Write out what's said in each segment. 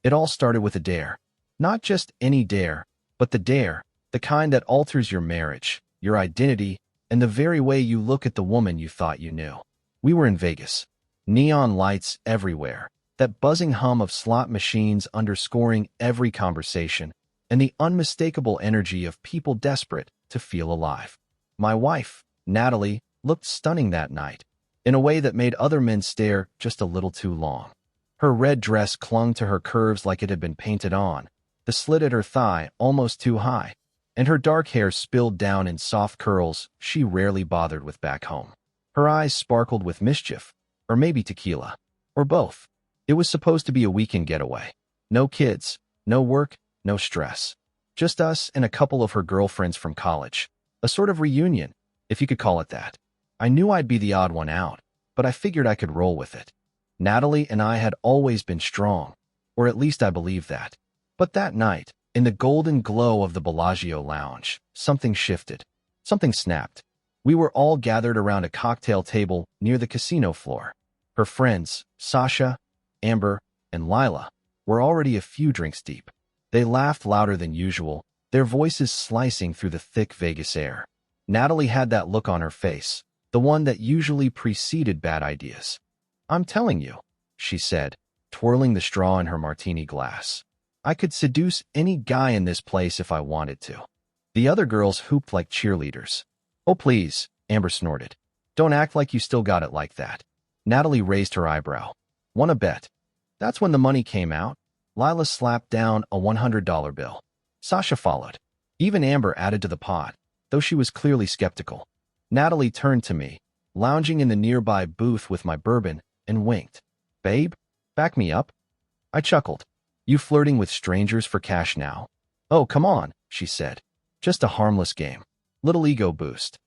It all started with a dare. Not just any dare, but the kind that alters your marriage, your identity, and the very way you look at the woman you thought you knew. We were in Vegas. Neon lights everywhere, that buzzing hum of slot machines underscoring every conversation, and the unmistakable energy of people desperate to feel alive. My wife, Natalie, looked stunning that night, in a way that made other men stare just a little too long. Her red dress clung to her curves like it had been painted on, the slit at her thigh almost too high, and her dark hair spilled down in soft curls she rarely bothered with back home. Her eyes sparkled with mischief, or maybe tequila, or both. It was supposed to be a weekend getaway. No kids, no work, no stress. Just us and a couple of her girlfriends from college. A sort of reunion, if you could call it that. I knew I'd be the odd one out, but I figured I could roll with it. Natalie and I had always been strong, or at least I believed that. But that night, in the golden glow of the Bellagio lounge, something shifted. Something snapped. We were all gathered around a cocktail table near the casino floor. Her friends, Sasha, Amber, and Lila, were already a few drinks deep. They laughed louder than usual, their voices slicing through the thick Vegas air. Natalie had that look on her face, the one that usually preceded bad ideas. "I'm telling you," she said, twirling the straw in her martini glass. "I could seduce any guy in this place if I wanted to." The other girls hooped like cheerleaders. "Oh, please," Amber snorted. "Don't act like you still got it like that." Natalie raised her eyebrow. "Want a bet?" That's when the money came out. Lila slapped down a $100 bill. Sasha followed. Even Amber added to the pot, though she was clearly skeptical. Natalie turned to me, lounging in the nearby booth with my bourbon, and winked. "Babe, back me up." I chuckled. "You flirting with strangers for cash now?" "Oh, come on," she said. "Just a harmless game. Little ego boost."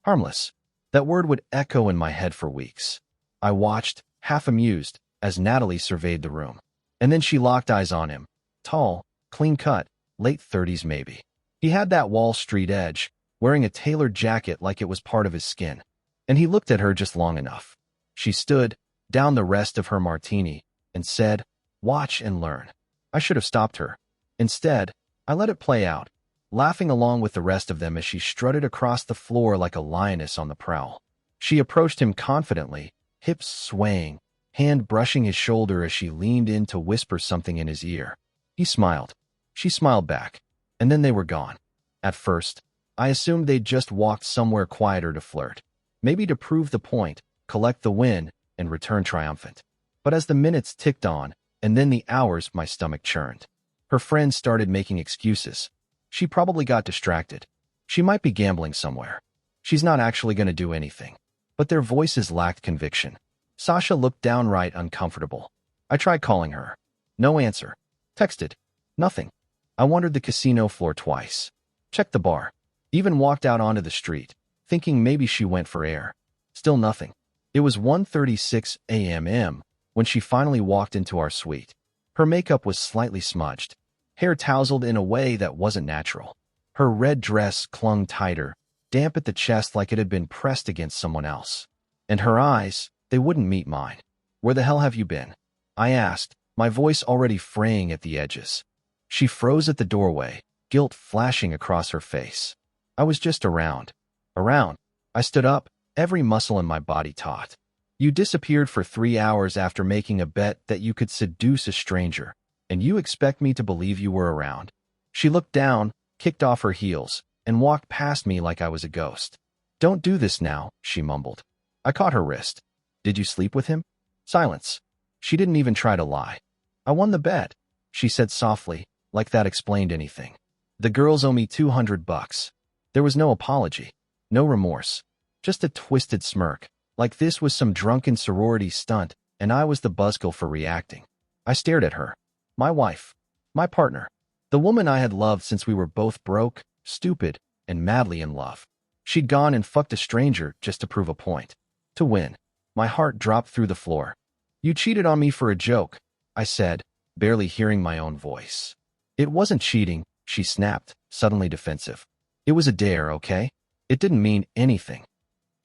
Harmless. That word would echo in my head for weeks. I watched, half amused, as Natalie surveyed the room. And then she locked eyes on him. Tall, clean-cut, late 30s maybe. He had that Wall Street edge, wearing a tailored jacket like it was part of his skin. And he looked at her just long enough. She stood, downed the rest of her martini, and said, "Watch and learn." I should have stopped her. Instead, I let it play out, laughing along with the rest of them as she strutted across the floor like a lioness on the prowl. She approached him confidently, hips swaying, hand brushing his shoulder as she leaned in to whisper something in his ear. He smiled. She smiled back. And then they were gone. At first, I assumed they'd just walked somewhere quieter to flirt. Maybe to prove the point, collect the win, and return triumphant. But as the minutes ticked on, and then the hours, my stomach churned. Her friends started making excuses. She probably got distracted. She might be gambling somewhere. She's not actually going to do anything. But their voices lacked conviction. Sasha looked downright uncomfortable. I tried calling her. No answer. Texted. Nothing. I wandered the casino floor twice. Checked the bar. Even walked out onto the street, thinking maybe she went for air. Still nothing. It was 1:36 a.m. when she finally walked into our suite. Her makeup was slightly smudged, hair tousled in a way that wasn't natural. Her red dress clung tighter, damp at the chest like it had been pressed against someone else. And her eyes, they wouldn't meet mine. "Where the hell have you been?" I asked, my voice already fraying at the edges. She froze at the doorway, guilt flashing across her face. "I was just around." Around. I stood up, every muscle in my body taut. "You disappeared for 3 hours after making a bet that you could seduce a stranger, and you expect me to believe you were around?" She looked down, kicked off her heels, and walked past me like I was a ghost. "Don't do this now," she mumbled. I caught her wrist. "Did you sleep with him?" Silence. She didn't even try to lie. "I won the bet," she said softly, like that explained anything. "The girls owe me $200. There was no apology, no remorse, just a twisted smirk, like this was some drunken sorority stunt, and I was the buzzkill for reacting. I stared at her. My wife. My partner. The woman I had loved since we were both broke, stupid, and madly in love. She'd gone and fucked a stranger just to prove a point. To win. My heart dropped through the floor. "You cheated on me for a joke," I said, barely hearing my own voice. "It wasn't cheating," she snapped, suddenly defensive. "It was a dare, okay? It didn't mean anything."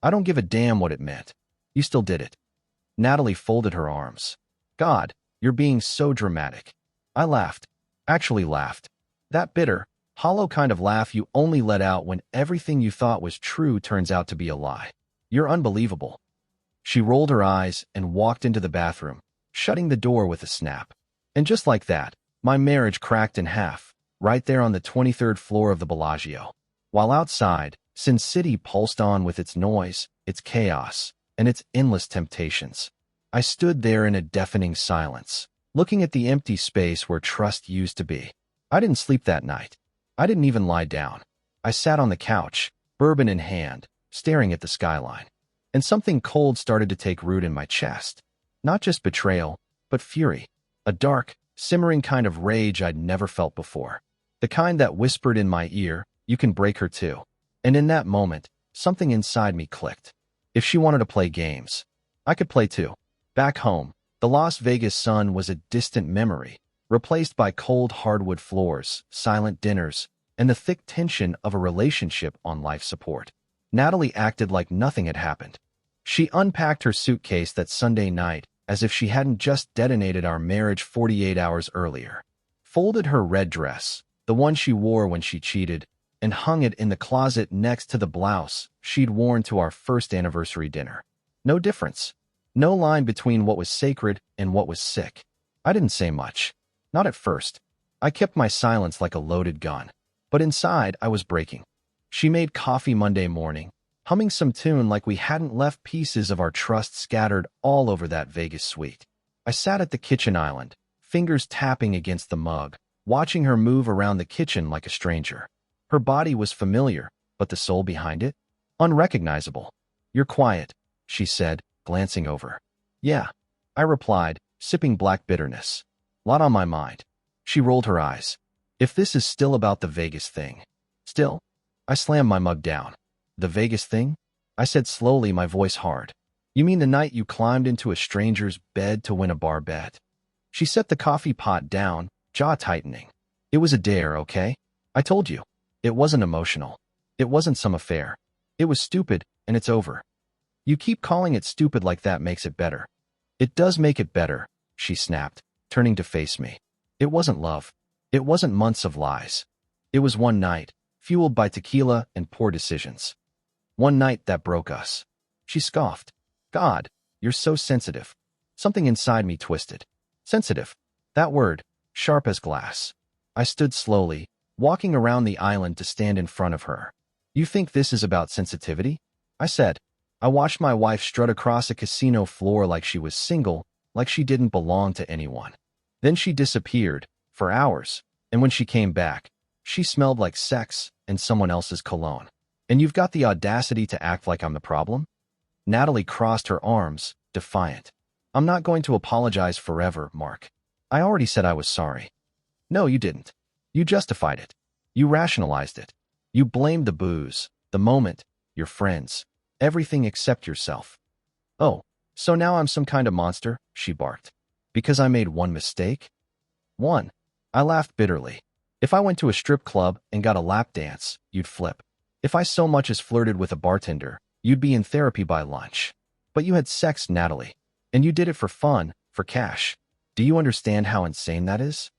"I don't give a damn what it meant. You still did it." Natalie folded her arms. "God, you're being so dramatic." I laughed. Actually laughed. That bitter, hollow kind of laugh you only let out when everything you thought was true turns out to be a lie. You're unbelievable. She rolled her eyes and walked into the bathroom, shutting the door with a snap. And just like that, my marriage cracked in half, right there on the 23rd floor of the Bellagio. While outside, Sin City pulsed on with its noise, its chaos, and its endless temptations. I stood there in a deafening silence, looking at the empty space where trust used to be. I didn't sleep that night. I didn't even lie down. I sat on the couch, bourbon in hand, staring at the skyline. And something cold started to take root in my chest. Not just betrayal, but fury. A dark, simmering kind of rage I'd never felt before. The kind that whispered in my ear, "You can break her too." And in that moment, something inside me clicked. If she wanted to play games, I could play too. Back home, the Las Vegas sun was a distant memory, replaced by cold hardwood floors, silent dinners, and the thick tension of a relationship on life support. Natalie acted like nothing had happened. She unpacked her suitcase that Sunday night as if she hadn't just detonated our marriage 48 hours earlier, folded her red dress, the one she wore when she cheated, and hung it in the closet next to the blouse she'd worn to our first anniversary dinner. No difference. No line between what was sacred and what was sick. I didn't say much. Not at first. I kept my silence like a loaded gun. But inside, I was breaking. She made coffee Monday morning, humming some tune like we hadn't left pieces of our trust scattered all over that Vegas suite. I sat at the kitchen island, fingers tapping against the mug, watching her move around the kitchen like a stranger. Her body was familiar, but the soul behind it? Unrecognizable. "You're quiet," she said, glancing over. "Yeah," I replied, sipping black bitterness. "Lot on my mind." She rolled her eyes. "If this is still about the Vegas thing." "Still?" I slammed my mug down. "The Vegas thing?" I said slowly, my voice hard. "You mean the night you climbed into a stranger's bed to win a bar bet?" She set the coffee pot down, jaw tightening. "It was a dare, okay? I told you. It wasn't emotional. It wasn't some affair. It was stupid, and it's over." "You keep calling it stupid like that makes it better." "It does make it better," she snapped, turning to face me. "It wasn't love. It wasn't months of lies. It was one night, fueled by tequila and poor decisions. One night that broke us." She scoffed. "God, you're so sensitive." Something inside me twisted. Sensitive. That word, sharp as glass. I stood slowly, walking around the island to stand in front of her. "You think this is about sensitivity?" I said. I watched my wife strut across a casino floor like she was single, like she didn't belong to anyone. Then she disappeared, for hours, and when she came back, she smelled like sex and someone else's cologne. "And you've got the audacity to act like I'm the problem?" Natalie crossed her arms, defiant. "I'm not going to apologize forever, Mark. I already said I was sorry." "No, you didn't. You justified it. You rationalized it. You blamed the booze, the moment, your friends, everything except yourself." "Oh, so now I'm some kind of monster?" she barked. "Because I made one mistake?" "One." I laughed bitterly. "If I went to a strip club and got a lap dance, you'd flip. If I so much as flirted with a bartender, you'd be in therapy by lunch. But you had sex, Natalie. And you did it for fun, for cash. Do you understand how insane that is?"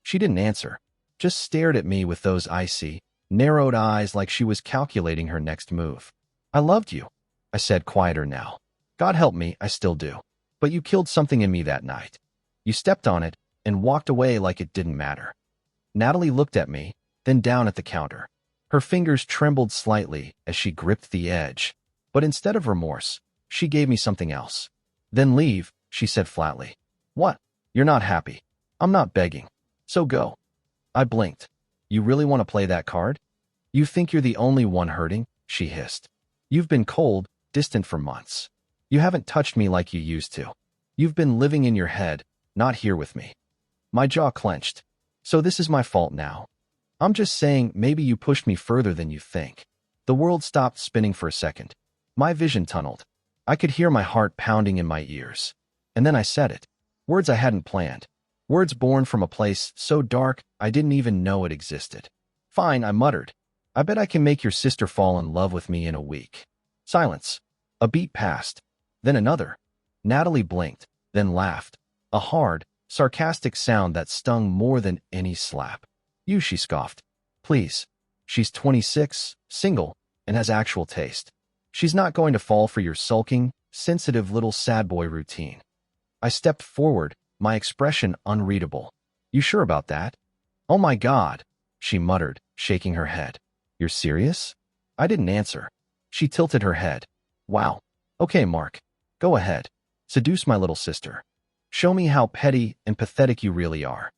She didn't answer, just stared at me with those icy, narrowed eyes like she was calculating her next move. "I loved you," I said, quieter now. "God help me, I still do. But you killed something in me that night. You stepped on it and walked away like it didn't matter." Natalie looked at me, then down at the counter. Her fingers trembled slightly as she gripped the edge. But instead of remorse, she gave me something else. "Then leave," she said flatly. "What? You're not happy. I'm not begging. So go." I blinked. "You really want to play that card? You think you're the only one hurting?" she hissed. "You've been cold, distant for months. You haven't touched me like you used to. You've been living in your head, not here with me." My jaw clenched. "So this is my fault now?" "I'm just saying maybe you pushed me further than you think." The world stopped spinning for a second. My vision tunneled. I could hear my heart pounding in my ears. And then I said it. Words I hadn't planned. Words born from a place so dark I didn't even know it existed. "Fine," I muttered. "I bet I can make your sister fall in love with me in a week." Silence. A beat passed. Then another. Natalie blinked, then laughed. A hard, sarcastic sound that stung more than any slap. You, she scoffed. Please. She's 26, single, and has actual taste. She's not going to fall for your sulking, sensitive little sad boy routine. I stepped forward, my expression unreadable. You sure about that? Oh my God, she muttered, shaking her head. You're serious? I didn't answer. She tilted her head. Wow. Okay, Mark. Go ahead. Seduce my little sister. Show me how petty and pathetic you really are.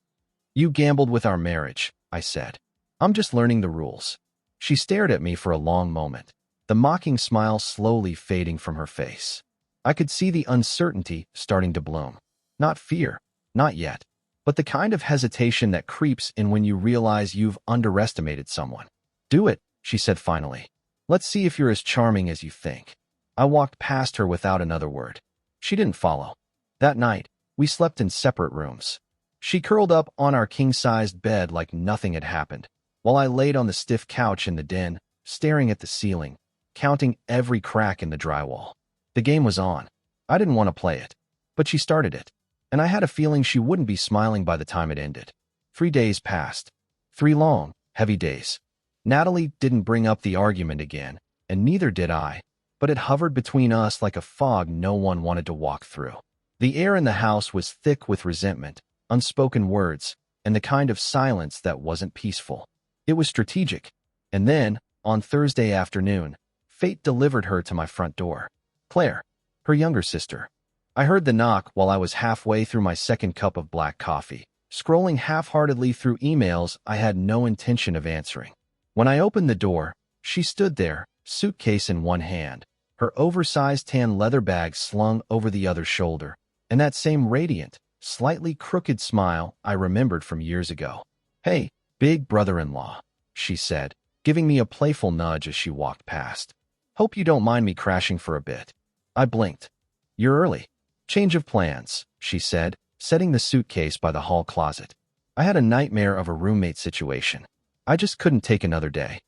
You gambled with our marriage, I said. I'm just learning the rules. She stared at me for a long moment, the mocking smile slowly fading from her face. I could see the uncertainty starting to bloom. Not fear, not yet, but the kind of hesitation that creeps in when you realize you've underestimated someone. Do it, she said finally. Let's see if you're as charming as you think. I walked past her without another word. She didn't follow. That night, we slept in separate rooms. She curled up on our king-sized bed like nothing had happened, while I laid on the stiff couch in the den, staring at the ceiling, counting every crack in the drywall. The game was on. I didn't want to play it, but she started it, and I had a feeling she wouldn't be smiling by the time it ended. 3 days passed. 3 long, heavy days. Natalie didn't bring up the argument again, and neither did I, but it hovered between us like a fog no one wanted to walk through. The air in the house was thick with resentment, unspoken words, and the kind of silence that wasn't peaceful. It was strategic. And then, on Thursday afternoon, fate delivered her to my front door. Claire, her younger sister. I heard the knock while I was halfway through my second cup of black coffee, scrolling half-heartedly through emails I had no intention of answering. When I opened the door, she stood there, suitcase in one hand, her oversized tan leather bag slung over the other shoulder, and that same radiant, slightly crooked smile I remembered from years ago. Hey, big brother-in-law, she said, giving me a playful nudge as she walked past. Hope you don't mind me crashing for a bit. I blinked. You're early. Change of plans, she said, setting the suitcase by the hall closet. I had a nightmare of a roommate situation. I just couldn't take another day.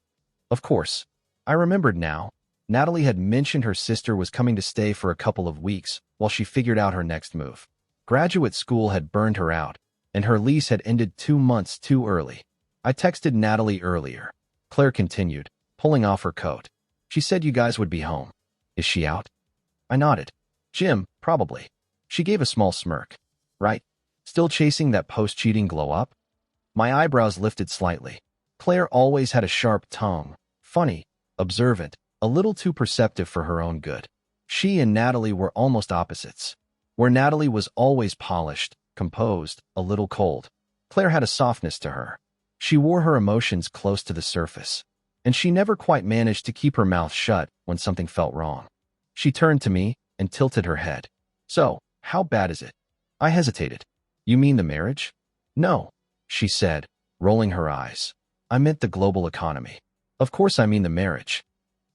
Of course. I remembered now. Natalie had mentioned her sister was coming to stay for a couple of weeks while she figured out her next move. Graduate school had burned her out, and her lease had ended 2 months too early. I texted Natalie earlier. Claire continued, pulling off her coat. She said you guys would be home. Is she out? I nodded. Jim, probably. She gave a small smirk. Right? Still chasing that post-cheating glow-up? My eyebrows lifted slightly. Claire always had a sharp tongue, funny, observant, a little too perceptive for her own good. She and Natalie were almost opposites. Where Natalie was always polished, composed, a little cold, Claire had a softness to her. She wore her emotions close to the surface, and she never quite managed to keep her mouth shut when something felt wrong. She turned to me and tilted her head. So, how bad is it? I hesitated. You mean the marriage? No, she said, rolling her eyes. I meant the global economy. Of course I mean the marriage.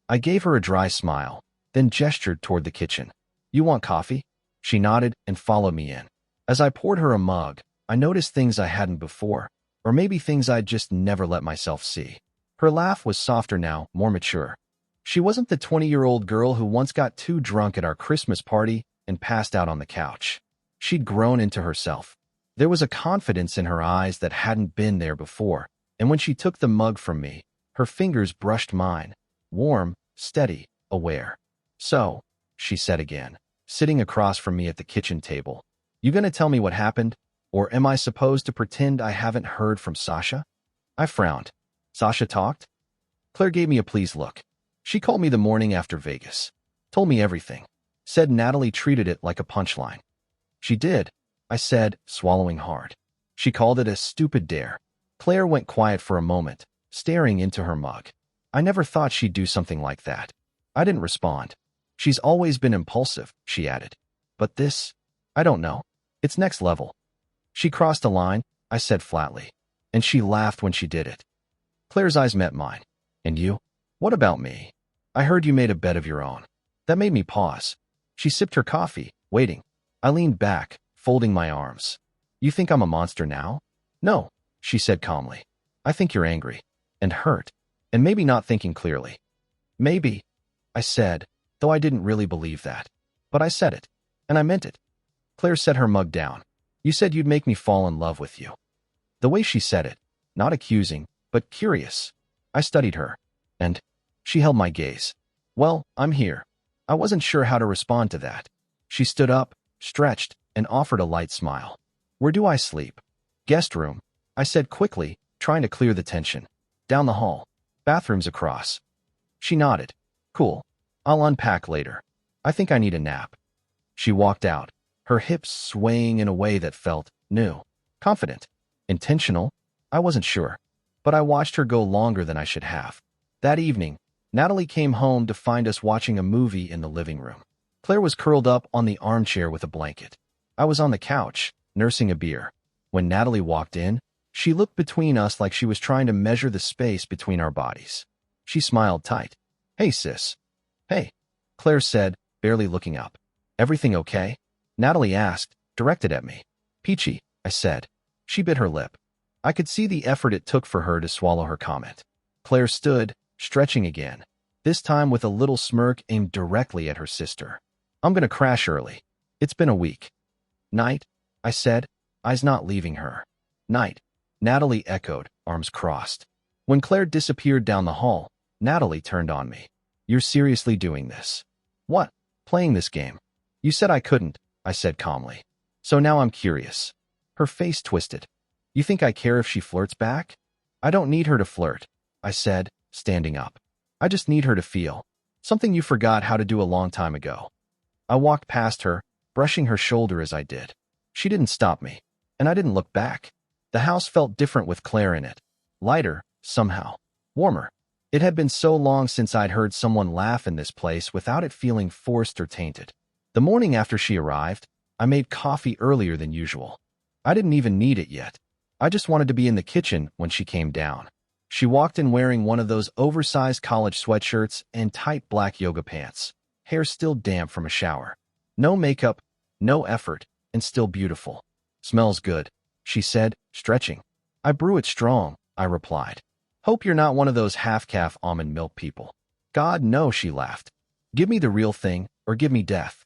I gave her a dry smile, then gestured toward the kitchen. You want coffee? She nodded and followed me in. As I poured her a mug, I noticed things I hadn't before, or maybe things I'd just never let myself see. Her laugh was softer now, more mature. She wasn't the 20-year-old girl who once got too drunk at our Christmas party and passed out on the couch. She'd grown into herself. There was a confidence in her eyes that hadn't been there before, and when she took the mug from me, her fingers brushed mine, warm, steady, aware. So, she said again, sitting across from me at the kitchen table, you gonna tell me what happened, or am I supposed to pretend I haven't heard from Sasha? I frowned. Sasha talked? Claire gave me a pleased look. She called me the morning after Vegas. Told me everything. Said Natalie treated it like a punchline. She did, I said, swallowing hard. She called it a stupid dare. Claire went quiet for a moment, staring into her mug. I never thought she'd do something like that. I didn't respond. She's always been impulsive, she added. But this? I don't know. It's next level. She crossed a line, I said flatly, and she laughed when she did it. Claire's eyes met mine. And you? What about me? I heard you made a bed of your own. That made me pause. She sipped her coffee, waiting. I leaned back, folding my arms. You think I'm a monster now? No, she said calmly. I think you're angry, and hurt, and maybe not thinking clearly. Maybe, I said, though I didn't really believe that. But I said it, and I meant it. Claire set her mug down. You said you'd make me fall in love with you. The way she said it, not accusing, but curious. I studied her, and she held my gaze. Well, I'm here. I wasn't sure how to respond to that. She stood up, stretched, and offered a light smile. Where do I sleep? Guest room, I said quickly, trying to clear the tension. Down the hall. Bathroom's across. She nodded. Cool. I'll unpack later. I think I need a nap. She walked out, her hips swaying in a way that felt new, confident, intentional. I wasn't sure, but I watched her go longer than I should have. That evening, Natalie came home to find us watching a movie in the living room. Claire was curled up on the armchair with a blanket. I was on the couch, nursing a beer. When Natalie walked in, she looked between us like she was trying to measure the space between our bodies. She smiled tight. Hey, sis. Hey, Claire said, barely looking up. Everything okay? Natalie asked, directed at me. Peachy, I said. She bit her lip. I could see the effort it took for her to swallow her comment. Claire stood, stretching again, this time with a little smirk aimed directly at her sister. I'm gonna crash early. It's been a week. Night, I said, eyes not leaving her. Night, Natalie echoed, arms crossed. When Claire disappeared down the hall, Natalie turned on me. You're seriously doing this? What? Playing this game? You said I couldn't, I said calmly. So now I'm curious. Her face twisted. You think I care if she flirts back? I don't need her to flirt, I said, standing up. I just need her to feel. Something you forgot how to do a long time ago. I walked past her, brushing her shoulder as I did. She didn't stop me, and I didn't look back. The house felt different with Claire in it. Lighter, somehow. Warmer. It had been so long since I'd heard someone laugh in this place without it feeling forced or tainted. The morning after she arrived, I made coffee earlier than usual. I didn't even need it yet. I just wanted to be in the kitchen when she came down. She walked in wearing one of those oversized college sweatshirts and tight black yoga pants, hair still damp from a shower. No makeup, no effort, and still beautiful. Smells good, she said, stretching. I brew it strong, I replied. Hope you're not one of those half-calf almond milk people. God, no, she laughed. Give me the real thing, or give me death.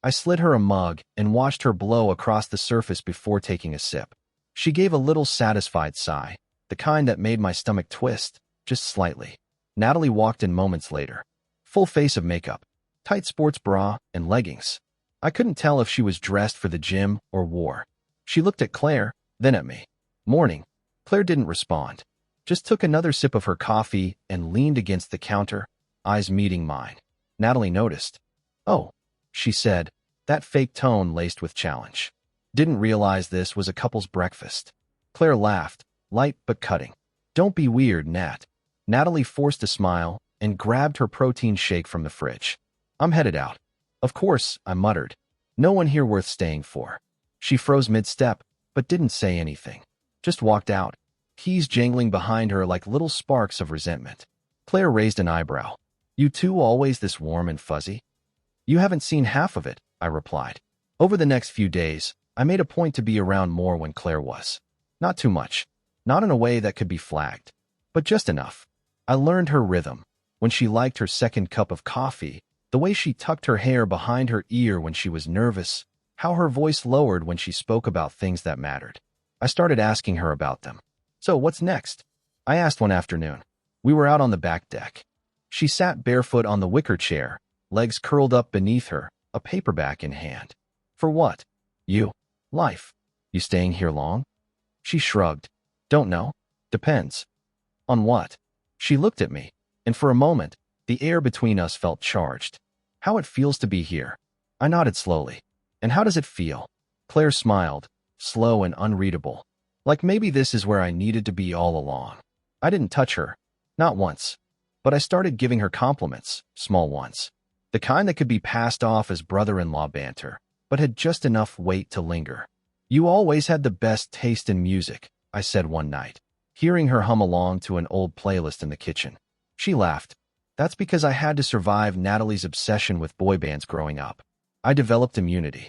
I slid her a mug and watched her blow across the surface before taking a sip. She gave a little satisfied sigh, the kind that made my stomach twist, just slightly. Natalie walked in moments later. Full face of makeup, tight sports bra, and leggings. I couldn't tell if she was dressed for the gym or wore. She looked at Claire, then at me. Morning. Claire didn't respond. Just took another sip of her coffee and leaned against the counter, eyes meeting mine. Natalie noticed. Oh, she said, that fake tone laced with challenge. Didn't realize this was a couple's breakfast. Claire laughed, light but cutting. Don't be weird, Nat. Natalie forced a smile and grabbed her protein shake from the fridge. I'm headed out. Of course, I muttered. No one here worth staying for. She froze mid-step, but didn't say anything. Just walked out, keys jangling behind her like little sparks of resentment. Claire raised an eyebrow. You two always this warm and fuzzy? You haven't seen half of it, I replied. Over the next few days, I made a point to be around more when Claire was. Not too much. Not in a way that could be flagged. But just enough. I learned her rhythm. When she liked her second cup of coffee, the way she tucked her hair behind her ear when she was nervous, how her voice lowered when she spoke about things that mattered. I started asking her about them. So what's next? I asked one afternoon. We were out on the back deck. She sat barefoot on the wicker chair, legs curled up beneath her, a paperback in hand. For what? You. Life. You staying here long? She shrugged. Don't know. Depends. On what? She looked at me, and for a moment, the air between us felt charged. How it feels to be here. I nodded slowly. And how does it feel? Claire smiled, slow and unreadable. Like maybe this is where I needed to be all along. I didn't touch her. Not once. But I started giving her compliments, small ones. The kind that could be passed off as brother-in-law banter, but had just enough weight to linger. You always had the best taste in music, I said one night, hearing her hum along to an old playlist in the kitchen. She laughed. That's because I had to survive Natalie's obsession with boy bands growing up. I developed immunity.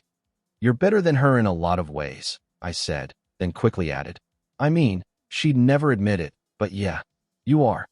You're better than her in a lot of ways, I said, then quickly added. I mean, she'd never admit it, but yeah, you are.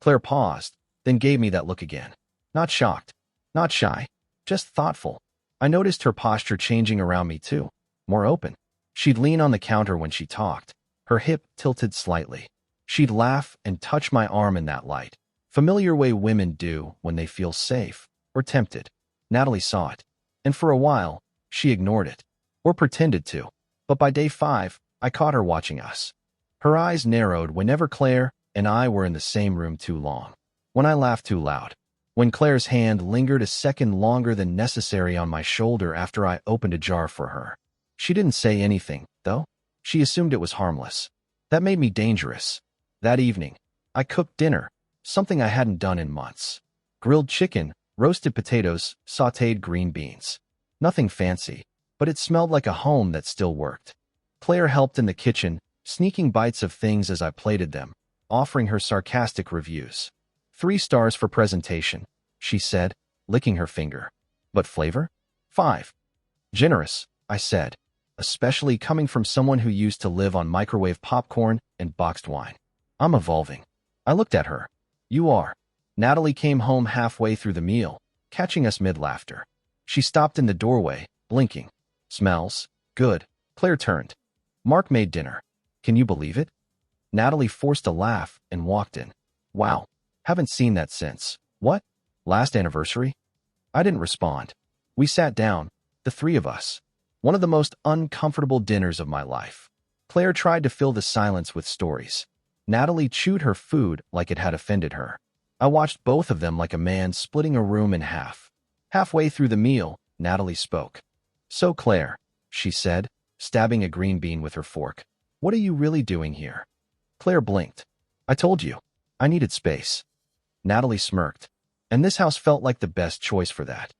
Claire paused, then gave me that look again. Not shocked, not shy, just thoughtful. I noticed her posture changing around me too, more open. She'd lean on the counter when she talked, her hip tilted slightly. She'd laugh and touch my arm in that light, familiar way women do when they feel safe or tempted. Natalie saw it, and for a while, she ignored it, or pretended to. But by day 5, I caught her watching us. Her eyes narrowed whenever Claire and I were in the same room too long. When I laughed too loud. When Claire's hand lingered a second longer than necessary on my shoulder after I opened a jar for her. She didn't say anything, though. She assumed it was harmless. That made me dangerous. That evening, I cooked dinner, something I hadn't done in months. Grilled chicken, roasted potatoes, sautéed green beans. Nothing fancy, but it smelled like a home that still worked. Claire helped in the kitchen, sneaking bites of things as I plated them, offering her sarcastic reviews. 3 stars for presentation, she said, licking her finger. But flavor? 5. Generous, I said, especially coming from someone who used to live on microwave popcorn and boxed wine. I'm evolving. I looked at her. You are. Natalie came home halfway through the meal, catching us mid-laughter. She stopped in the doorway, blinking. Smells good. Claire turned. Mark made dinner. Can you believe it? Natalie forced a laugh and walked in. Wow. Haven't seen that since. What? Last anniversary? I didn't respond. We sat down, the 3 of us. One of the most uncomfortable dinners of my life. Claire tried to fill the silence with stories. Natalie chewed her food like it had offended her. I watched both of them like a man splitting a room in half. Halfway through the meal, Natalie spoke. So Claire, she said, stabbing a green bean with her fork. What are you really doing here? Claire blinked. I told you. I needed space. Natalie smirked. And this house felt like the best choice for that.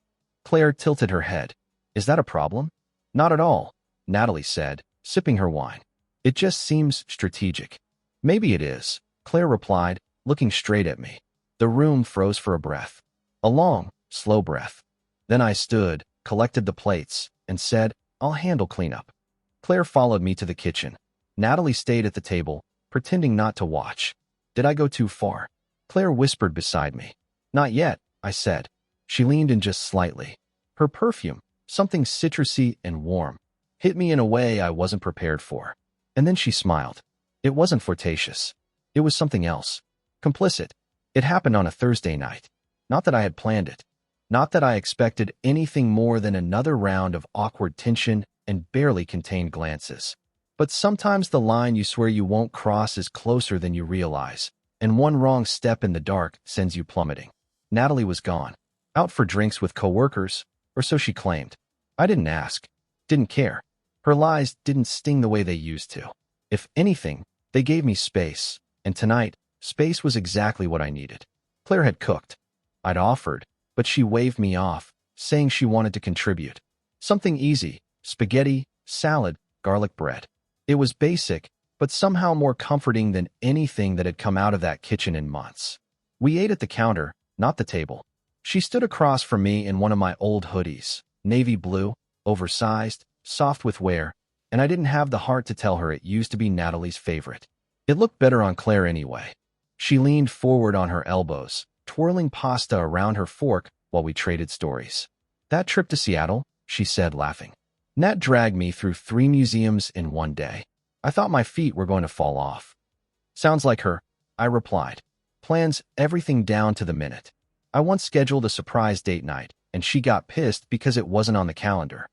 Claire tilted her head. Is that a problem? Not at all, Natalie said, sipping her wine. It just seems strategic. Maybe it is, Claire replied, looking straight at me. The room froze for a breath. A long, slow breath. Then I stood, collected the plates, and said, I'll handle cleanup. Claire followed me to the kitchen. Natalie stayed at the table, pretending not to watch. Did I go too far? Claire whispered beside me. Not yet, I said. She leaned in just slightly. Her perfume, something citrusy and warm, hit me in a way I wasn't prepared for. And then she smiled. It wasn't flirtatious. It was something else. Complicit. It happened on a Thursday night. Not that I had planned it. Not that I expected anything more than another round of awkward tension and barely contained glances. But sometimes the line you swear you won't cross is closer than you realize, and one wrong step in the dark sends you plummeting. Natalie was gone. Out for drinks with coworkers, or so she claimed. I didn't ask. Didn't care. Her lies didn't sting the way they used to. If anything, they gave me space, and tonight, space was exactly what I needed. Claire had cooked. I'd offered, but she waved me off, saying she wanted to contribute. Something easy, spaghetti, salad, garlic bread. It was basic, but somehow more comforting than anything that had come out of that kitchen in months. We ate at the counter, not the table. She stood across from me in one of my old hoodies, navy blue, oversized, soft with wear, and I didn't have the heart to tell her it used to be Natalie's favorite. It looked better on Claire anyway. She leaned forward on her elbows, twirling pasta around her fork while we traded stories. That trip to Seattle, she said, laughing. Nat dragged me through 3 museums in one day. I thought my feet were going to fall off. Sounds like her, I replied. Plans everything down to the minute. I once scheduled a surprise date night, and she got pissed because it wasn't on the calendar.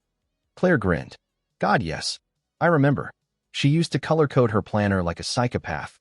Claire grinned. God, yes. I remember. She used to color-code her planner like a psychopath.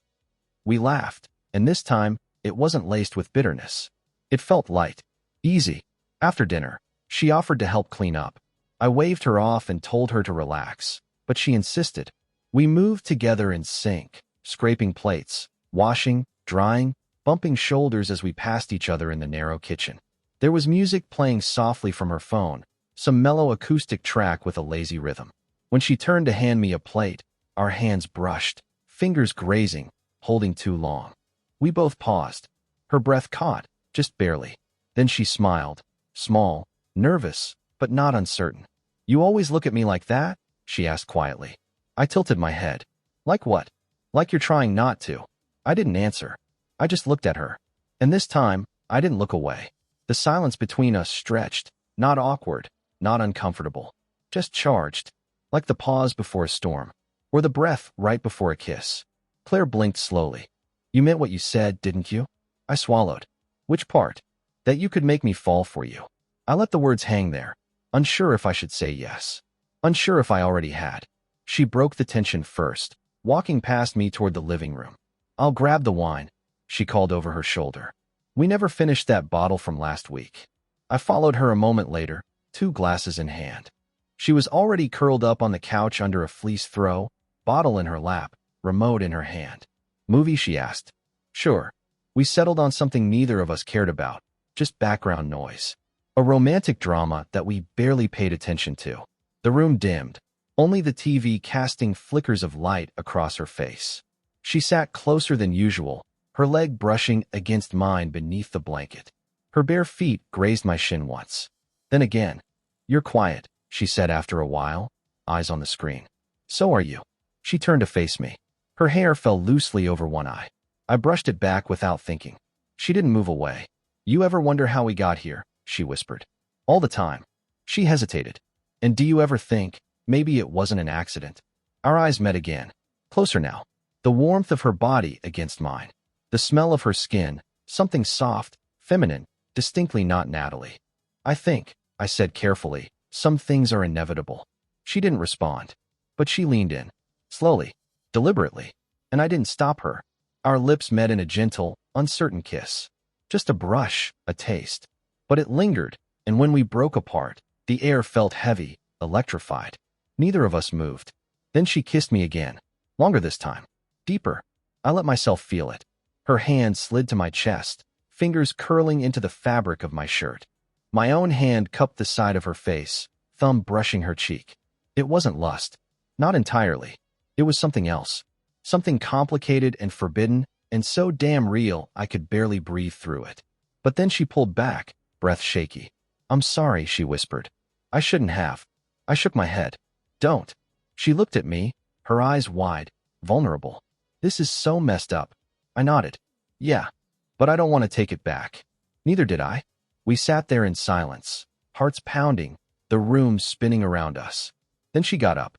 We laughed, and this time, it wasn't laced with bitterness. It felt light, easy. After dinner, she offered to help clean up. I waved her off and told her to relax, but she insisted. We moved together in sync, scraping plates, washing, drying, bumping shoulders as we passed each other in the narrow kitchen. There was music playing softly from her phone, some mellow acoustic track with a lazy rhythm. When she turned to hand me a plate, our hands brushed, fingers grazing, holding too long. We both paused. Her breath caught, just barely. Then she smiled, small, nervous, but not uncertain. You always look at me like that? She asked quietly. I tilted my head. Like what? Like you're trying not to. I didn't answer. I just looked at her. And this time, I didn't look away. The silence between us stretched, not awkward, not uncomfortable, just charged. like the pause before a storm, or the breath right before a kiss. Claire blinked slowly. You meant what you said, didn't you? I swallowed. Which part? That you could make me fall for you. I let the words hang there, unsure if I should say yes. Unsure if I already had. She broke the tension first, walking past me toward the living room. I'll grab the wine, she called over her shoulder. We never finished that bottle from last week. I followed her a moment later, 2 glasses in hand. She was already curled up on the couch under a fleece throw, bottle in her lap, remote in her hand. Movie, she asked. Sure. We settled on something neither of us cared about, just background noise. A romantic drama that we barely paid attention to. The room dimmed, only the TV casting flickers of light across her face. She sat closer than usual, her leg brushing against mine beneath the blanket. Her bare feet grazed my shin once. Then again. You're quiet, she said after a while, eyes on the screen. So are you. She turned to face me. Her hair fell loosely over one eye. I brushed it back without thinking. She didn't move away. You ever wonder how we got here? She whispered. All the time. She hesitated. And do you ever think, maybe it wasn't an accident? Our eyes met again. Closer now. The warmth of her body against mine. The smell of her skin, something soft, feminine, distinctly not Natalie. I think, I said carefully, some things are inevitable. She didn't respond. But she leaned in. Slowly. Deliberately. And I didn't stop her. Our lips met in a gentle, uncertain kiss. Just a brush, a taste. But it lingered, and when we broke apart, the air felt heavy, electrified. Neither of us moved. Then she kissed me again. Longer this time. Deeper. I let myself feel it. Her hand slid to my chest, fingers curling into the fabric of my shirt. My own hand cupped the side of her face, thumb brushing her cheek. It wasn't lust. Not entirely. It was something else. Something complicated and forbidden, and so damn real I could barely breathe through it. But then she pulled back, breath shaky. I'm sorry, she whispered. I shouldn't have. I shook my head. Don't. She looked at me, her eyes wide, vulnerable. This is so messed up. I nodded. Yeah, but I don't want to take it back. Neither did I. We sat there in silence, hearts pounding, the room spinning around us. Then she got up.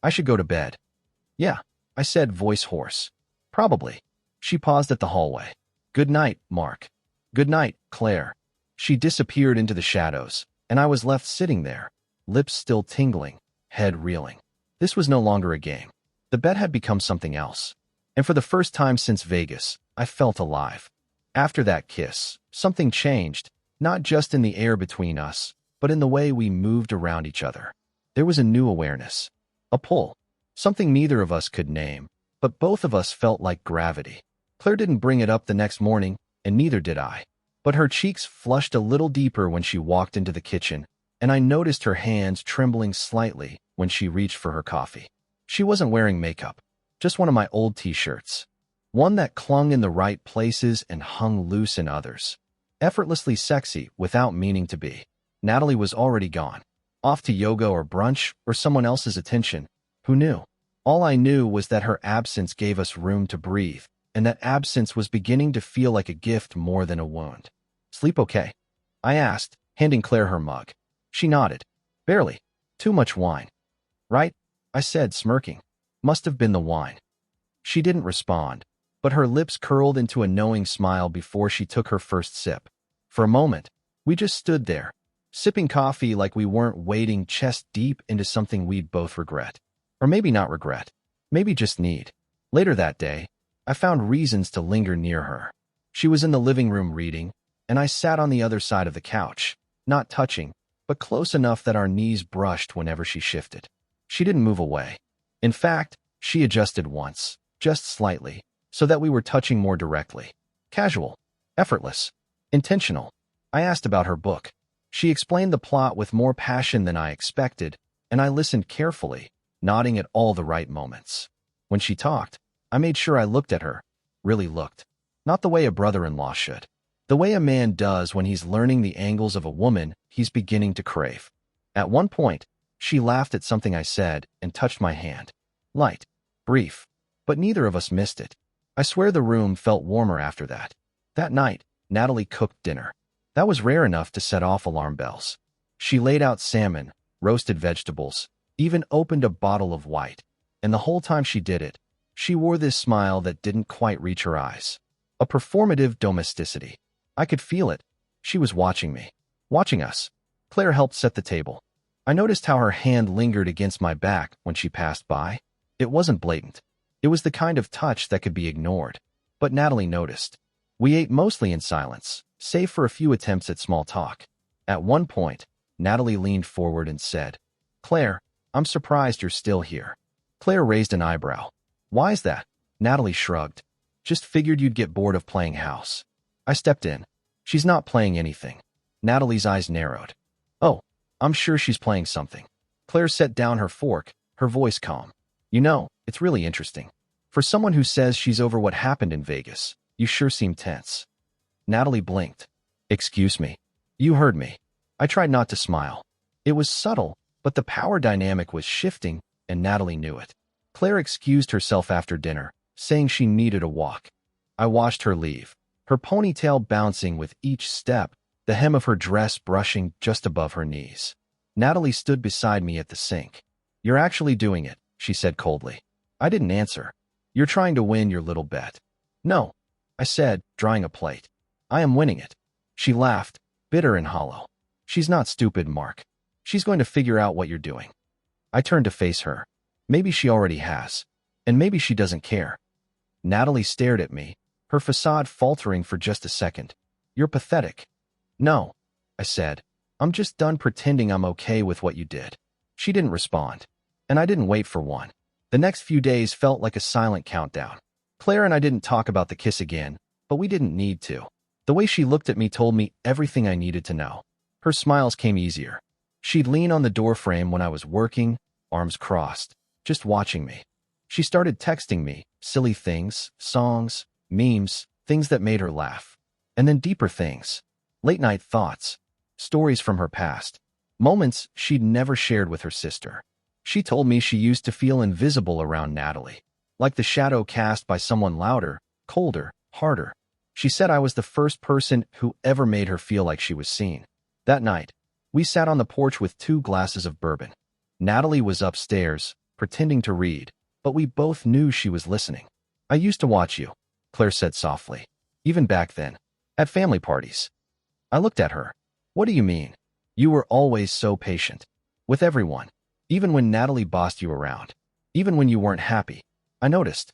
I should go to bed. Yeah, I said, voice hoarse. Probably. She paused at the hallway. Good night, Mark. Good night, Claire. She disappeared into the shadows, and I was left sitting there, lips still tingling, head reeling. This was no longer a game. The bed had become something else. And for the first time since Vegas, I felt alive. After that kiss, something changed, not just in the air between us, but in the way we moved around each other. There was a new awareness. A pull. Something neither of us could name, but both of us felt like gravity. Claire didn't bring it up the next morning, and neither did I. But her cheeks flushed a little deeper when she walked into the kitchen, and I noticed her hands trembling slightly when she reached for her coffee. She wasn't wearing makeup, just one of my old t-shirts. One that clung in the right places and hung loose in others. Effortlessly sexy without meaning to be. Natalie was already gone. Off to yoga or brunch or someone else's attention. Who knew? All I knew was that her absence gave us room to breathe, and that absence was beginning to feel like a gift more than a wound. Sleep okay? I asked, handing Claire her mug. She nodded. Barely. Too much wine. Right? I said, smirking. Must have been the wine. She didn't respond, but her lips curled into a knowing smile before she took her first sip. For a moment, we just stood there, sipping coffee like we weren't wading chest deep into something we'd both regret. Or maybe not regret. Maybe just need. Later that day, I found reasons to linger near her. She was in the living room reading, and I sat on the other side of the couch, not touching, but close enough that our knees brushed whenever she shifted. She didn't move away. In fact, she adjusted once, just slightly, so that we were touching more directly. Casual, effortless, intentional. I asked about her book. She explained the plot with more passion than I expected, and I listened carefully, nodding at all the right moments. When she talked, I made sure I looked at her, really looked. Not the way a brother-in-law should. The way a man does when he's learning the angles of a woman he's beginning to crave. At one point, she laughed at something I said and touched my hand. Light, brief, but neither of us missed it. I swear the room felt warmer after that. That night, Natalie cooked dinner. That was rare enough to set off alarm bells. She laid out salmon, roasted vegetables, even opened a bottle of white. And the whole time she did it, she wore this smile that didn't quite reach her eyes. A performative domesticity. I could feel it. She was watching me. Watching us. Claire helped set the table. I noticed how her hand lingered against my back when she passed by. It wasn't blatant. It was the kind of touch that could be ignored. But Natalie noticed. We ate mostly in silence, save for a few attempts at small talk. At one point, Natalie leaned forward and said, "Claire, I'm surprised you're still here." Claire raised an eyebrow. "Why's that?" Natalie shrugged. "Just figured you'd get bored of playing house." I stepped in. "She's not playing anything." Natalie's eyes narrowed. "Oh, I'm sure she's playing something." Claire set down her fork, her voice calm. "You know, it's really interesting. For someone who says she's over what happened in Vegas, you sure seem tense." Natalie blinked. "Excuse me." "You heard me." I tried not to smile. It was subtle, but the power dynamic was shifting, and Natalie knew it. Claire excused herself after dinner, saying she needed a walk. I watched her leave, her ponytail bouncing with each step, the hem of her dress brushing just above her knees. Natalie stood beside me at the sink. "You're actually doing it," she said coldly. I didn't answer. "You're trying to win your little bet." "No," I said, drying a plate. "I am winning it." She laughed, bitter and hollow. "She's not stupid, Mark. She's going to figure out what you're doing." I turned to face her. Maybe she already has. And maybe she doesn't care. Natalie stared at me, her facade faltering for just a second. "You're pathetic." "No," I said. "I'm just done pretending I'm okay with what you did." She didn't respond. And I didn't wait for one. The next few days felt like a silent countdown. Claire and I didn't talk about the kiss again, but we didn't need to. The way she looked at me told me everything I needed to know. Her smiles came easier. She'd lean on the doorframe when I was working, arms crossed, just watching me. She started texting me, silly things, songs, memes, things that made her laugh. And then deeper things. Late-night thoughts. Stories from her past. Moments she'd never shared with her sister. She told me she used to feel invisible around Natalie, like the shadow cast by someone louder, colder, harder. She said I was the first person who ever made her feel like she was seen. That night, we sat on the porch with 2 glasses of bourbon. Natalie was upstairs, pretending to read, but we both knew she was listening. "I used to watch you," Claire said softly. "Even back then. At family parties." I looked at her. "What do you mean? You were always so patient. With everyone. Even when Natalie bossed you around. Even when you weren't happy." I noticed.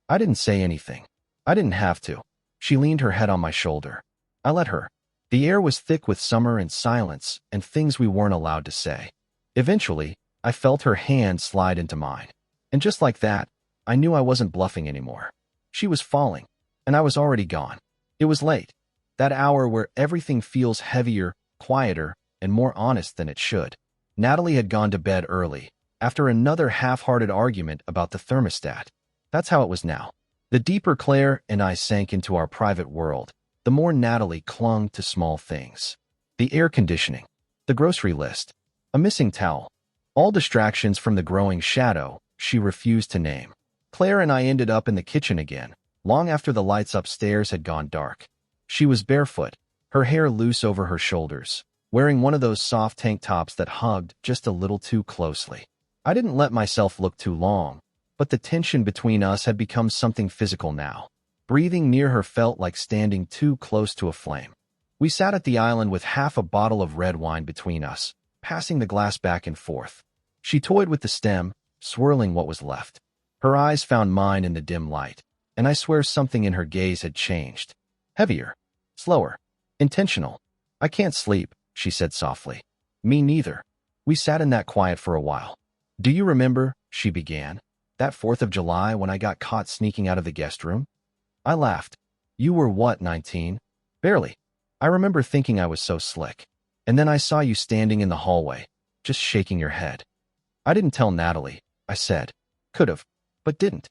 I didn't say anything. I didn't have to. She leaned her head on my shoulder. I let her. The air was thick with summer and silence and things we weren't allowed to say. Eventually, I felt her hand slide into mine. And just like that, I knew I wasn't bluffing anymore. She was falling, and I was already gone. It was late. That hour where everything feels heavier, quieter, and more honest than it should. Natalie had gone to bed early, after another half-hearted argument about the thermostat. That's how it was now. The deeper Claire and I sank into our private world, the more Natalie clung to small things. The air conditioning, the grocery list, a missing towel, all distractions from the growing shadow she refused to name. Claire and I ended up in the kitchen again, long after the lights upstairs had gone dark. She was barefoot, her hair loose over her shoulders, wearing one of those soft tank tops that hugged just a little too closely. I didn't let myself look too long, but the tension between us had become something physical now. Breathing near her felt like standing too close to a flame. We sat at the island with half a bottle of red wine between us, passing the glass back and forth. She toyed with the stem, swirling what was left. Her eyes found mine in the dim light, and I swear something in her gaze had changed. Heavier, slower, intentional. "I can't sleep," she said softly. "Me neither." We sat in that quiet for a while. "Do you remember," she began, "that 4th of July when I got caught sneaking out of the guest room?" I laughed. "You were what, 19? "Barely." I remember thinking I was so slick. And then I saw you standing in the hallway, just shaking your head. "I didn't tell Natalie," I said. "Could've, but didn't."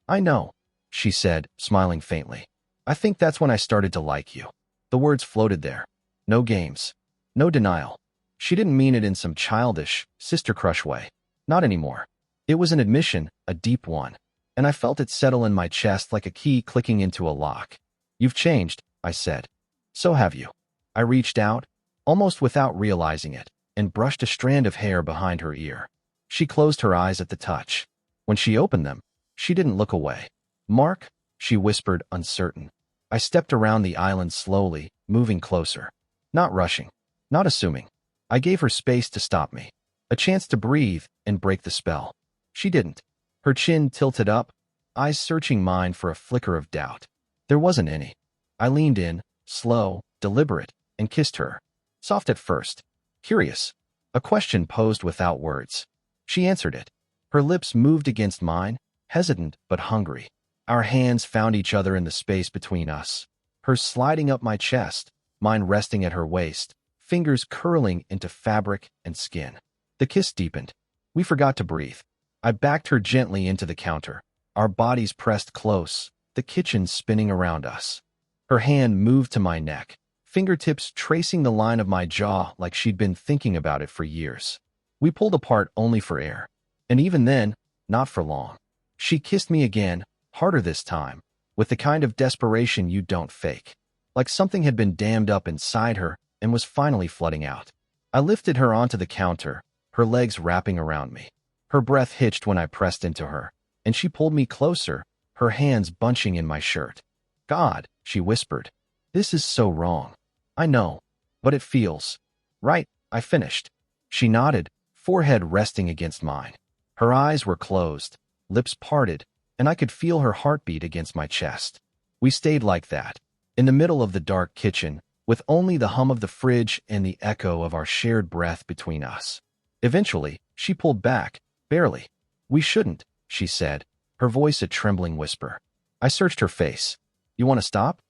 "I know," she said, smiling faintly. "I think that's when I started to like you." The words floated there. No games. No denial. She didn't mean it in some childish, sister crush way. Not anymore. It was an admission, a deep one. And I felt it settle in my chest like a key clicking into a lock. "You've changed," I said. "So have you." I reached out, almost without realizing it, and brushed a strand of hair behind her ear. She closed her eyes at the touch. When she opened them, she didn't look away. Mark, she whispered, uncertain. I stepped around the island slowly, moving closer. Not rushing, not assuming. I gave her space to stop me, a chance to breathe and break the spell. She didn't. Her chin tilted up, eyes searching mine for a flicker of doubt. There wasn't any. I leaned in, slow, deliberate, and kissed her. Soft at first, curious, a question posed without words. She answered it. Her lips moved against mine, hesitant but hungry. Our hands found each other in the space between us, hers sliding up my chest, mine resting at her waist, fingers curling into fabric and skin. The kiss deepened. We forgot to breathe. I backed her gently into the counter, our bodies pressed close, the kitchen spinning around us. Her hand moved to my neck, fingertips tracing the line of my jaw like she'd been thinking about it for years. We pulled apart only for air, and even then, not for long. She kissed me again, harder this time, with the kind of desperation you don't fake. Like something had been dammed up inside her and was finally flooding out. I lifted her onto the counter, her legs wrapping around me. Her breath hitched when I pressed into her, and she pulled me closer, her hands bunching in my shirt. God, she whispered. This is so wrong. I know, but it feels right. I finished. She nodded, forehead resting against mine. Her eyes were closed, lips parted, and I could feel her heartbeat against my chest. We stayed like that, in the middle of the dark kitchen, with only the hum of the fridge and the echo of our shared breath between us. Eventually, she pulled back, barely. We shouldn't, she said, her voice a trembling whisper. I searched her face. You want to stop?